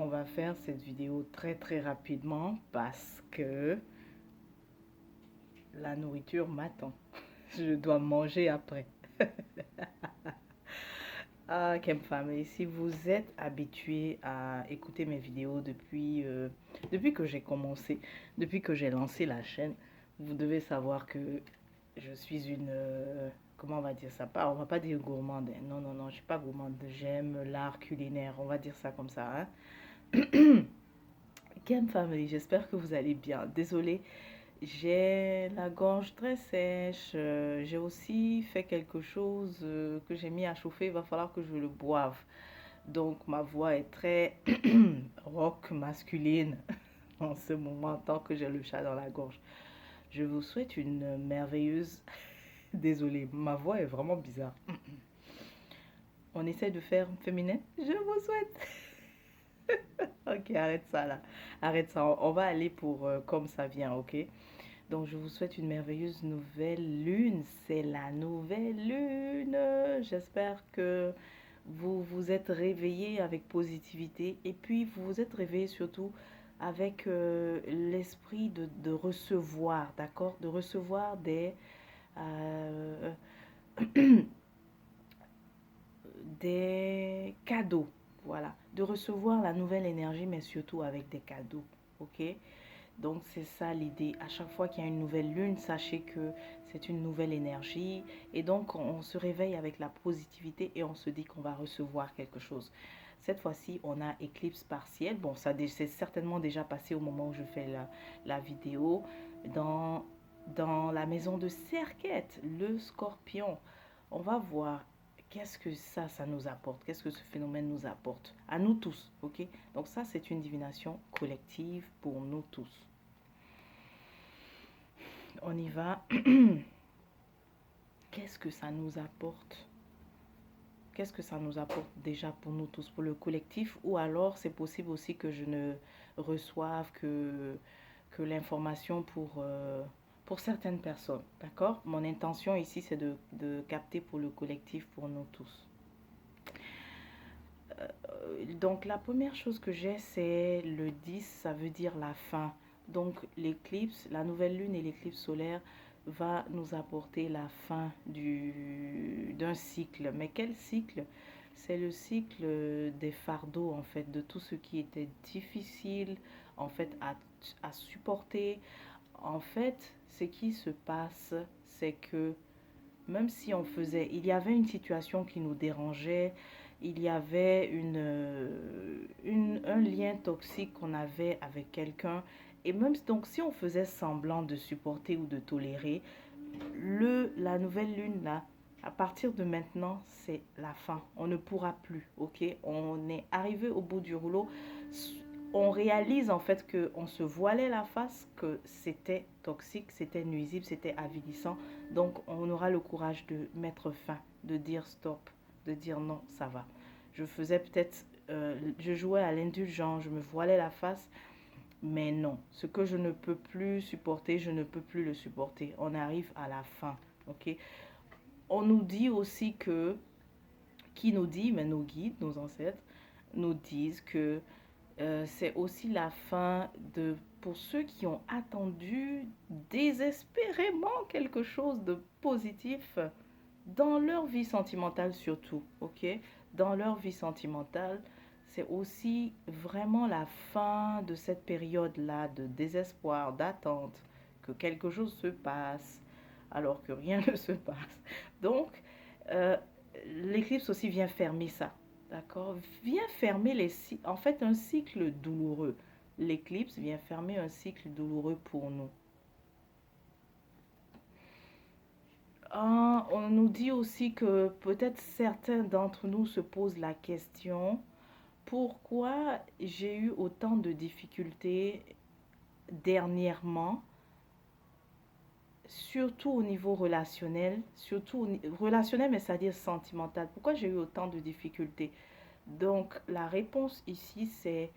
On va faire cette vidéo très rapidement parce que la nourriture m'attend. Je dois manger après. Ah, Kem Family, si vous êtes habitué à écouter mes vidéos depuis que j'ai commencé, depuis que j'ai lancé la chaîne, vous devez savoir que je suis comment on va dire ça? Pas, on va pas dire gourmande, hein. Non, non, non, je suis pas gourmande. J'aime l'art culinaire, on va dire ça comme ça, hein. Kem Family, j'espère que vous allez bien. Désolée, j'ai la gorge très sèche. J'ai aussi fait quelque chose que j'ai mis à chauffer. Il va falloir que je le boive. Donc ma voix est très rock masculine en ce moment tant que j'ai le chat dans la gorge. Je vous souhaite une merveilleuse... Désolée, ma voix est vraiment bizarre. On essaie de faire féminin. Je vous souhaite... Ok, arrête ça là. Arrête ça. On va aller pour comme ça vient, ok? Donc, je vous souhaite une merveilleuse nouvelle lune. C'est la nouvelle lune. J'espère que vous vous êtes réveillés avec positivité et puis vous vous êtes réveillés surtout avec l'esprit de recevoir, d'accord? De recevoir euh, des cadeaux, voilà. De recevoir la nouvelle énergie, mais surtout avec des cadeaux, ok? Donc c'est ça l'idée. À chaque fois qu'il y a une nouvelle lune, sachez que c'est une nouvelle énergie. Et donc on se réveille avec la positivité et on se dit qu'on va recevoir quelque chose. Cette fois-ci, on a éclipse partielle. Bon, ça c'est certainement déjà passé au moment où je fais la vidéo. Dans, dans la maison de Serquette, le scorpion. On va voir qu'est-ce que ça nous apporte. Qu'est-ce que ce phénomène nous apporte. À nous tous, ok? Donc ça, c'est une divination collective pour nous tous. On y va. Qu'est-ce que ça nous apporte? Qu'est-ce que ça nous apporte déjà pour nous tous, pour le collectif? Ou alors c'est possible aussi que je ne reçoive que l'information pour certaines personnes. D'accord? Mon intention ici, c'est de capter pour le collectif, pour nous tous. Donc la première chose que j'ai, c'est le 10, ça veut dire la fin. Donc l'éclipse, la nouvelle lune et l'éclipse solaire va nous apporter la fin d'un cycle. Mais quel cycle? C'est le cycle des fardeaux, en fait, de tout ce qui était difficile, en fait, à supporter. En fait, ce qui se passe, c'est que même si il y avait une situation qui nous dérangeait, il y avait un lien toxique qu'on avait avec quelqu'un, et même donc si on faisait semblant de supporter ou de tolérer, la nouvelle lune là, à partir de maintenant, c'est la fin. On ne pourra plus, ok? On est arrivé au bout du rouleau. On réalise en fait que on se voilait la face, que c'était toxique, c'était nuisible, c'était avilissant. Donc on aura le courage de mettre fin, de dire stop, de dire non, ça va. Je faisais peut-être, je jouais à l'indulgence, je me voilais la face, mais non. Ce que je ne peux plus supporter, je ne peux plus le supporter. On arrive à la fin, ok? On nous dit aussi que, qui nous dit, mais nos guides, nos ancêtres, nous disent que c'est aussi la fin pour ceux qui ont attendu désespérément quelque chose de positif dans leur vie sentimentale surtout, ok? Dans leur vie sentimentale, c'est aussi vraiment la fin de cette période-là de désespoir, d'attente, que quelque chose se passe alors que rien ne se passe. Donc, euh, l'éclipse aussi vient fermer ça, d'accord? Vient fermer en fait un cycle douloureux. L'éclipse vient fermer un cycle douloureux pour nous. On nous dit aussi que peut-être certains d'entre nous se posent la question, pourquoi j'ai eu autant de difficultés dernièrement, surtout au niveau relationnel, relationnel, mais c'est-à-dire sentimental. Pourquoi j'ai eu autant de difficultés? Donc, la réponse ici, c'est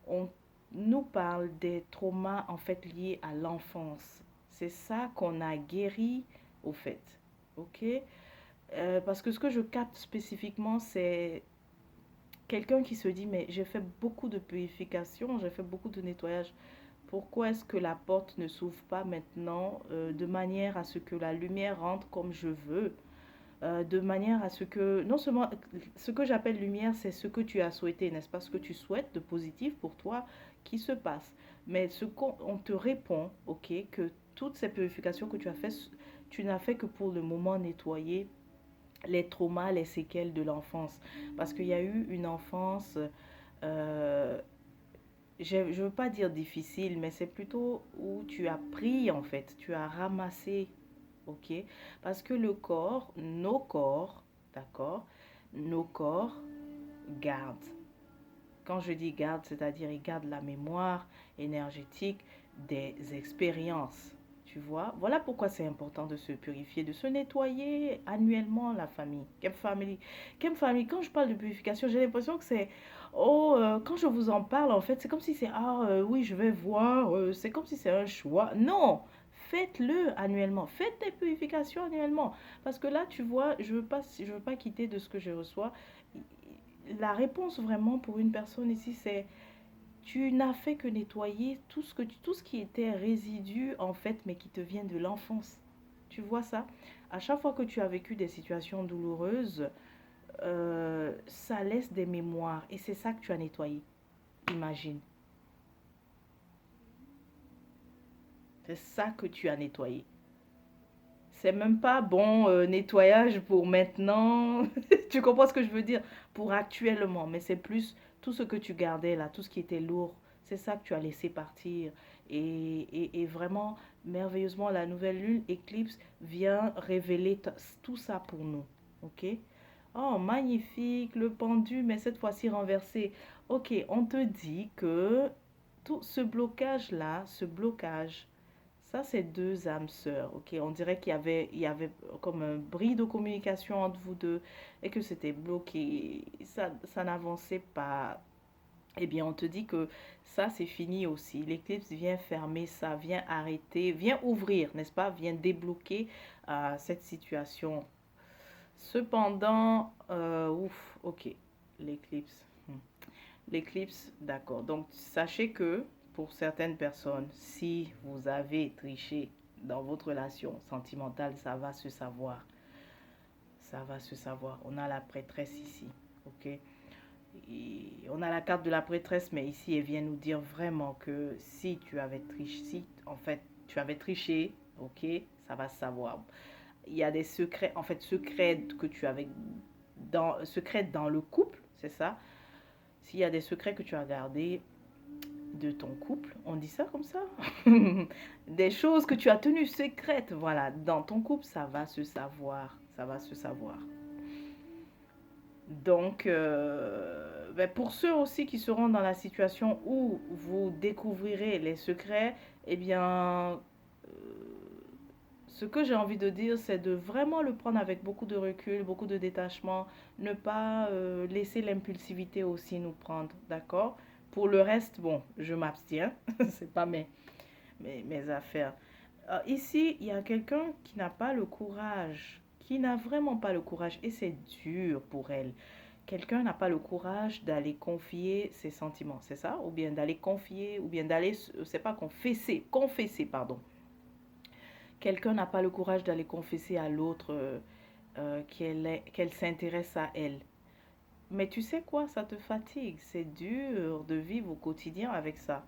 on nous parle des traumas en fait liés à l'enfance. C'est ça qu'on a guéri au fait. Ok? Parce que ce que je capte spécifiquement, c'est quelqu'un qui se dit, mais j'ai fait beaucoup de purification, j'ai fait beaucoup de nettoyage. Pourquoi est-ce que la porte ne s'ouvre pas maintenant de manière à ce que la lumière rentre comme je veux, de manière à ce que, non seulement, ce que j'appelle lumière, c'est ce que tu as souhaité, n'est-ce pas, ce que tu souhaites de positif pour toi qui se passe. Mais ce qu'on te répond, ok, que toutes ces purifications que tu as fait, tu n'as fait que pour le moment nettoyer les traumas, les séquelles de l'enfance. Parce qu'il y a eu une enfance, euh, je ne veux pas dire difficile, mais c'est plutôt où tu as pris en fait, tu as ramassé, ok? Parce que le corps, nos corps, d'accord? Nos corps gardent. Quand je dis garde, c'est-à-dire ils gardent la mémoire énergétique des expériences. Tu vois, voilà pourquoi c'est important de se purifier, de se nettoyer annuellement la famille. Quelle famille, quelle famille. Quand je parle de purification, j'ai l'impression que c'est, oh, quand je vous en parle, en fait, c'est comme si c'est, ah oui, je vais voir, c'est comme si c'est un choix. Non, faites-le annuellement, faites des purifications annuellement. Parce que là, tu vois, je veux pas quitter de ce que je reçois. La réponse vraiment pour une personne ici, c'est tu n'as fait que nettoyer tout ce qui était résidu en fait, mais qui te vient de l'enfance. Tu vois ça? À chaque fois que tu as vécu des situations douloureuses, ça laisse des mémoires et c'est ça que tu as nettoyé. Imagine, c'est ça que tu as nettoyé. C'est même pas bon nettoyage pour maintenant. Tu comprends ce que je veux dire? Pour actuellement. Mais c'est plus tout ce que tu gardais là, tout ce qui était lourd. C'est ça que tu as laissé partir. Et vraiment, merveilleusement, la nouvelle lune éclipse vient révéler tout ça pour nous. Ok? Oh, magnifique, le pendu, mais cette fois-ci renversé. Ok, on te dit que tout ce blocage-là, ce blocage, ça, c'est deux âmes sœurs, ok? On dirait il y avait comme un bris de communication entre vous deux et que c'était bloqué. Ça n'avançait pas. Eh bien, on te dit que ça, c'est fini aussi. L'éclipse vient fermer ça, vient arrêter, vient ouvrir, n'est-ce pas? Vient débloquer cette situation. Cependant, ouf, ok, l'éclipse. L'éclipse, d'accord. Donc, sachez que pour certaines personnes, si vous avez triché dans votre relation sentimentale, ça va se savoir. Ça va se savoir. On a la prêtresse ici, ok? Et on a la carte de la prêtresse, mais ici, elle vient nous dire vraiment que si tu avais triché, si en fait tu avais triché, ok, ça va se savoir. Il y a des secrets, en fait, secrets dans le couple, c'est ça. S'il y a des secrets que tu as gardés de ton couple, on dit ça comme ça. Des choses que tu as tenues secrètes, voilà, dans ton couple, ça va se savoir, ça va se savoir. Donc, ben pour ceux aussi qui seront dans la situation où vous découvrirez les secrets, eh bien, ce que j'ai envie de dire, c'est de vraiment le prendre avec beaucoup de recul, beaucoup de détachement, ne pas laisser l'impulsivité aussi nous prendre, d'accord? Pour le reste, bon, je m'abstiens, c'est pas mes affaires. Ici, il y a quelqu'un qui n'a pas le courage, qui n'a vraiment pas le courage, et c'est dur pour elle. Quelqu'un n'a pas le courage d'aller confier ses sentiments, c'est ça? Ou bien d'aller confier, ou bien d'aller, c'est pas confesser, pardon. Quelqu'un n'a pas le courage d'aller confesser à l'autre qu'elle s'intéresse à elle. Mais tu sais quoi, ça te fatigue. C'est dur de vivre au quotidien avec ça.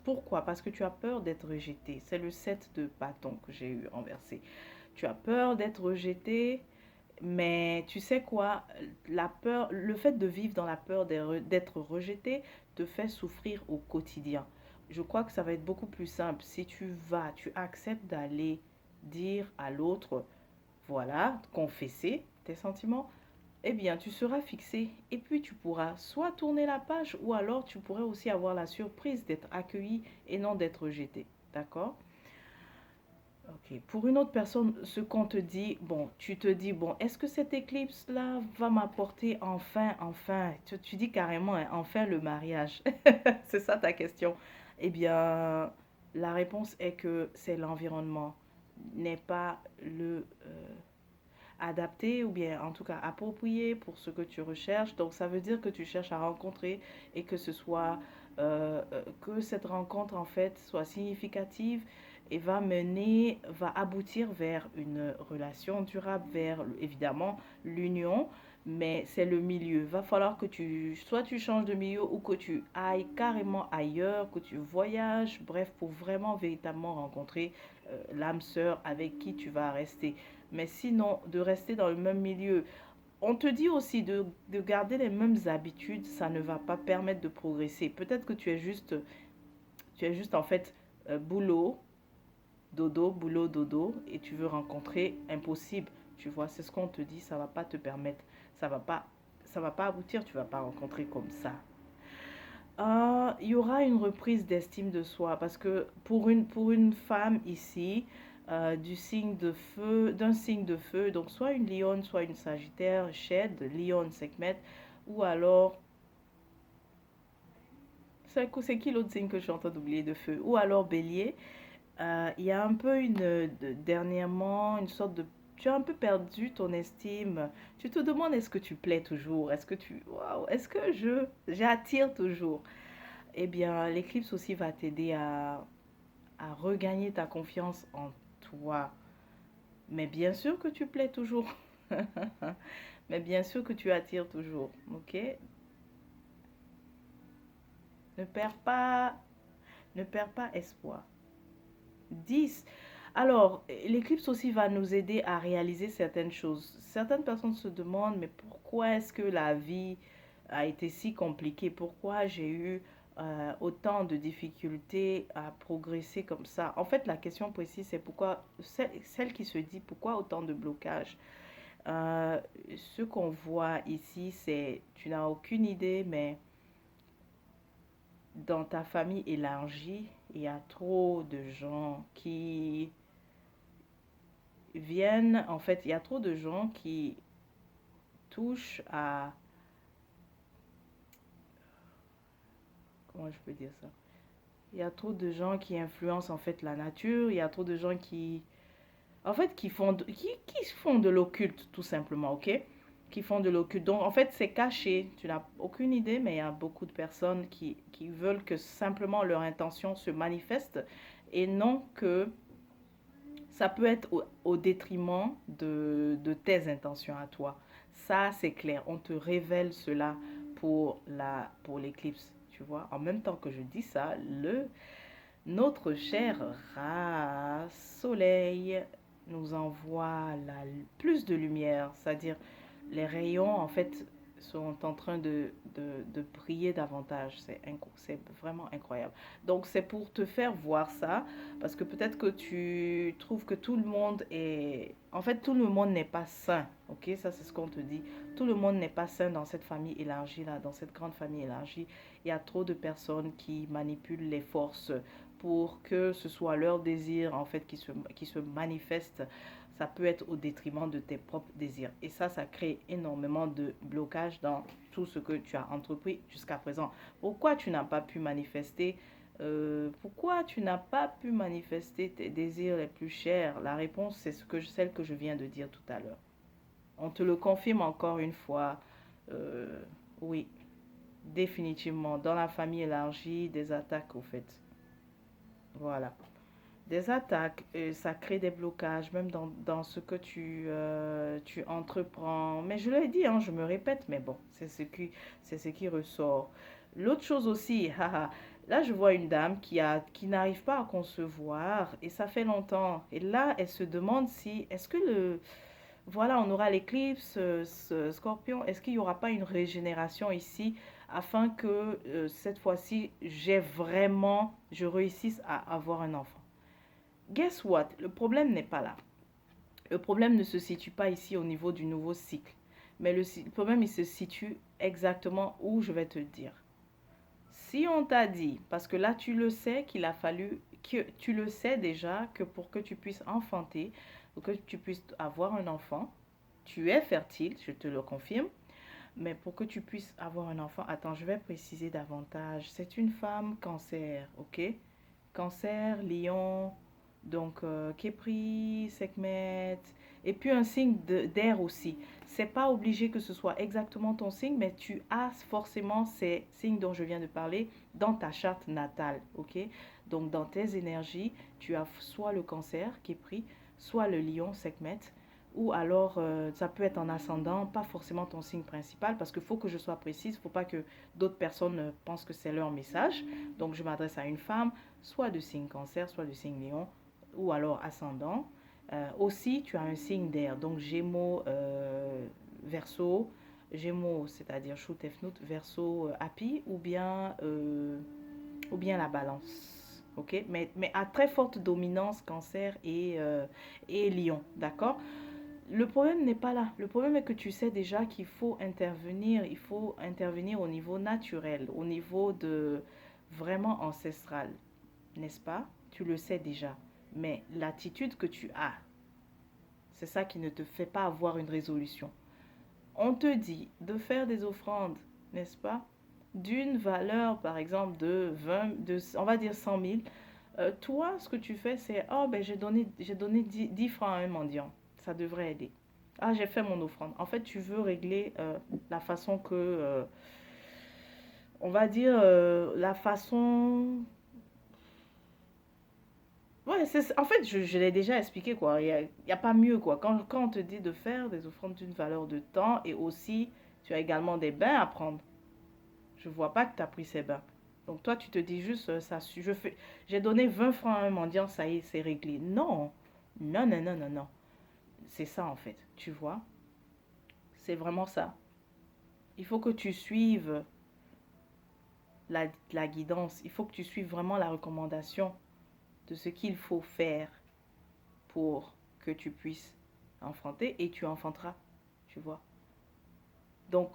Pourquoi? Parce que tu as peur d'être rejeté. C'est le 7 de bâton que j'ai eu renversé. Tu as peur d'être rejeté, mais tu sais quoi? La peur, le fait de vivre dans la peur d'être rejeté te fait souffrir au quotidien. Je crois que ça va être beaucoup plus simple si tu acceptes d'aller dire à l'autre, voilà, confesser tes sentiments, eh bien, tu seras fixé et puis tu pourras soit tourner la page ou alors tu pourrais aussi avoir la surprise d'être accueilli et non d'être rejeté. D'accord? Ok. Pour une autre personne, ce qu'on te dit, bon, tu te dis, bon, est-ce que cette éclipse-là va m'apporter enfin, tu dis carrément, hein, enfin le mariage. C'est ça ta question. Eh bien, la réponse est que c'est l'environnement, n'est pas le... adapté ou bien en tout cas approprié pour ce que tu recherches. Donc ça veut dire que tu cherches à rencontrer et que ce soit que cette rencontre en fait soit significative et va aboutir vers une relation durable, vers évidemment l'union, mais c'est le milieu. Va falloir que soit tu changes de milieu ou que tu ailles carrément ailleurs, que tu voyages, bref, pour vraiment véritablement rencontrer l'âme sœur avec qui tu vas rester. Mais sinon, de rester dans le même milieu, on te dit aussi de garder les mêmes habitudes, ça ne va pas permettre de progresser. Peut-être que tu es juste en fait boulot, dodo, boulot, dodo, et tu veux rencontrer impossible. Tu vois, c'est ce qu'on te dit, ça va pas te permettre, ça va pas, ça va pas aboutir, tu vas pas rencontrer comme ça. Il y aura une reprise d'estime de soi parce que pour une femme ici, d'un signe de feu, donc soit une lionne, soit une sagittaire, shed, lionne, sekhmet, ou alors, c'est qui l'autre signe que je suis en train d'oublier de feu, ou alors bélier. Il y a un peu dernièrement, une sorte de, tu as un peu perdu ton estime. Tu te demandes est-ce que tu plais toujours, waouh, est-ce que j'attire toujours. Eh bien, l'éclipse aussi va t'aider à regagner ta confiance en toi. Mais bien sûr que tu plais toujours. Mais bien sûr que tu attires toujours. Ok? Ne perds pas, ne perds pas espoir. 10. Alors, l'éclipse aussi va nous aider à réaliser certaines choses. Certaines personnes se demandent, mais pourquoi est-ce que la vie a été si compliquée? Pourquoi j'ai eu autant de difficultés à progresser comme ça? En fait, la question précise, c'est pourquoi, celle qui se dit, pourquoi autant de blocages? Euh, Ce qu'on voit ici, c'est, tu n'as aucune idée, mais dans ta famille élargie, il y a trop de gens qui viennent, en fait, il y a trop de gens qui touchent à, comment je peux dire ça? Il y a trop de gens qui influencent en fait la nature, il y a trop de gens en fait, qui font de l'occulte tout simplement, ok? Qui font de l'occulte. Donc en fait, c'est caché, tu n'as aucune idée, mais il y a beaucoup de personnes qui veulent que simplement leur intention se manifeste et non que ça peut être au détriment de tes intentions à toi. Ça, c'est clair. On te révèle cela pour l'éclipse, tu vois. En même temps que je dis ça, notre cher rat soleil nous envoie plus de lumière, c'est-à-dire les rayons, en fait, sont en train de briller davantage. C'est vraiment incroyable. Donc, c'est pour te faire voir ça, parce que peut-être que tu trouves que tout le monde est... En fait, tout le monde n'est pas sain, ok? Ça, c'est ce qu'on te dit. Tout le monde n'est pas sain dans cette famille élargie, là, dans cette grande famille élargie. Il y a trop de personnes qui manipulent les forces pour que ce soit leur désir, en fait, qui se manifeste. Ça peut être au détriment de tes propres désirs. Et ça crée énormément de blocages dans tout ce que tu as entrepris jusqu'à présent. Pourquoi tu n'as pas pu manifester pourquoi tu n'as pas pu manifester tes désirs les plus chers? La réponse, c'est celle que je viens de dire tout à l'heure. On te le confirme encore une fois. Euh, oui, définitivement. Dans la famille élargie, des attaques, au fait. Voilà. Des attaques, ça crée des blocages, même dans ce que tu entreprends. Mais je l'ai dit, hein, je me répète, mais bon, c'est ce qui ressort. L'autre chose aussi, haha, là je vois une dame qui n'arrive pas à concevoir et ça fait longtemps. Et là, elle se demande si, est-ce que voilà, on aura l'éclipse, ce scorpion, est-ce qu'il n'y aura pas une régénération ici afin que cette fois-ci, je réussisse à avoir un enfant? Guess what? Le problème n'est pas là. Le problème ne se situe pas ici au niveau du nouveau cycle. Mais le problème, il se situe exactement où je vais te dire. Si on t'a dit, parce que là tu le sais qu'il a fallu, que tu le sais déjà, que pour que tu puisses enfanter, pour que tu puisses avoir un enfant, tu es fertile, je te le confirme, mais pour que tu puisses avoir un enfant, attends, je vais préciser davantage. C'est une femme cancer, ok? Cancer, lion, donc Képri, Sekhmet, Et puis un signe d'air aussi. C'est pas obligé que ce soit exactement ton signe, mais tu as forcément ces signes dont je viens de parler dans ta charte natale, ok? Donc dans tes énergies, tu as soit le cancer qui est pris, soit le lion, Sekhmet, ou alors ça peut être en ascendant, pas forcément ton signe principal, parce qu'il faut que je sois précise, il ne faut pas que d'autres personnes pensent que c'est leur message. Donc je m'adresse à une femme, soit de signe cancer, soit de signe lion, ou alors ascendant. Aussi, tu as un signe d'air, donc Gémeaux, Verseau, Gémeaux, c'est-à-dire Chou, Tefnout, Verseau, Happy, ou bien la balance. Ok, mais à très forte dominance, cancer et lion, d'accord? Le problème n'est pas là. Le problème est que tu sais déjà qu'il faut intervenir. Il faut intervenir au niveau naturel, au niveau de vraiment ancestral, n'est-ce pas? Tu le sais déjà. Mais l'attitude que tu as, c'est ça qui ne te fait pas avoir une résolution. On te dit de faire des offrandes, n'est-ce pas? D'une valeur, par exemple, de 20, on va dire 100 000. Toi, ce que tu fais, c'est, oh, ben, j'ai donné 10 francs à un mendiant. Ça devrait aider. Ah, j'ai fait mon offrande. En fait, tu veux régler la façon on va dire, la façon. Ouais, en fait, je l'ai déjà expliqué, quoi. Il y a pas mieux, quoi. Quand on te dit de faire des offrandes d'une valeur de temps et aussi, tu as également des bains à prendre. Je vois pas que tu as pris ces bains. Donc toi, tu te dis juste, j'ai donné 20 francs à un mendiant, ça y est, c'est réglé. Non, non, non, non, non, non. C'est ça, en fait. Tu vois, c'est vraiment ça. Il faut que tu suives la guidance. Il faut que tu suives vraiment la recommandation de ce qu'il faut faire pour que tu puisses enfanter et tu enfanteras, tu vois. Donc,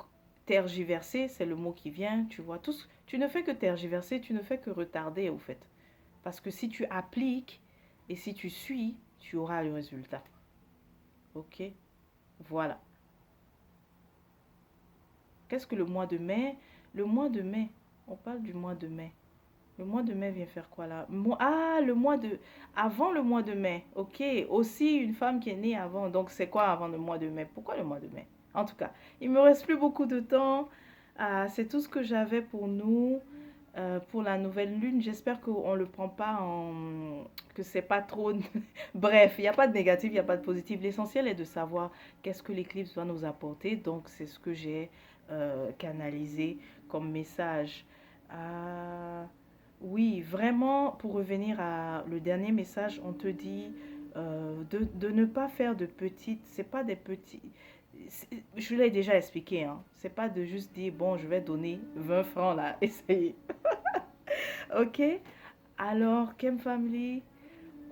tergiverser, c'est le mot qui vient, tu vois. Tu ne fais que tergiverser, tu ne fais que retarder, au fait. Parce que si tu appliques et si tu suis, tu auras le résultat. Ok? Voilà. Qu'est-ce que le mois de mai? Le mois de mai, on parle du mois de mai. Le mois de mai vient faire quoi là? Ah, le mois de... Avant le mois de mai. Ok. Aussi une femme qui est née avant. Donc c'est quoi avant le mois de mai? Pourquoi le mois de mai? En tout cas, il me reste plus beaucoup de temps. Ah, c'est tout ce que j'avais pour nous, pour la nouvelle lune. J'espère qu'on ne le prend pas en... que c'est pas trop... Bref, il n'y a pas de négatif, il n'y a pas de positif. L'essentiel est de savoir qu'est-ce que l'éclipse va nous apporter. Donc c'est ce que j'ai canalisé comme message. Ah... Oui, vraiment, pour revenir à le dernier message, on te dit de ne pas faire de petites, c'est pas des petits, je l'ai déjà expliqué, hein, c'est pas de juste dire, bon, je vais donner 20 francs là, essayez. Ok? Alors, Kem Family,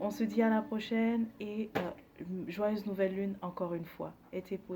on se dit à la prochaine et joyeuse nouvelle lune encore une fois. Et tes pour.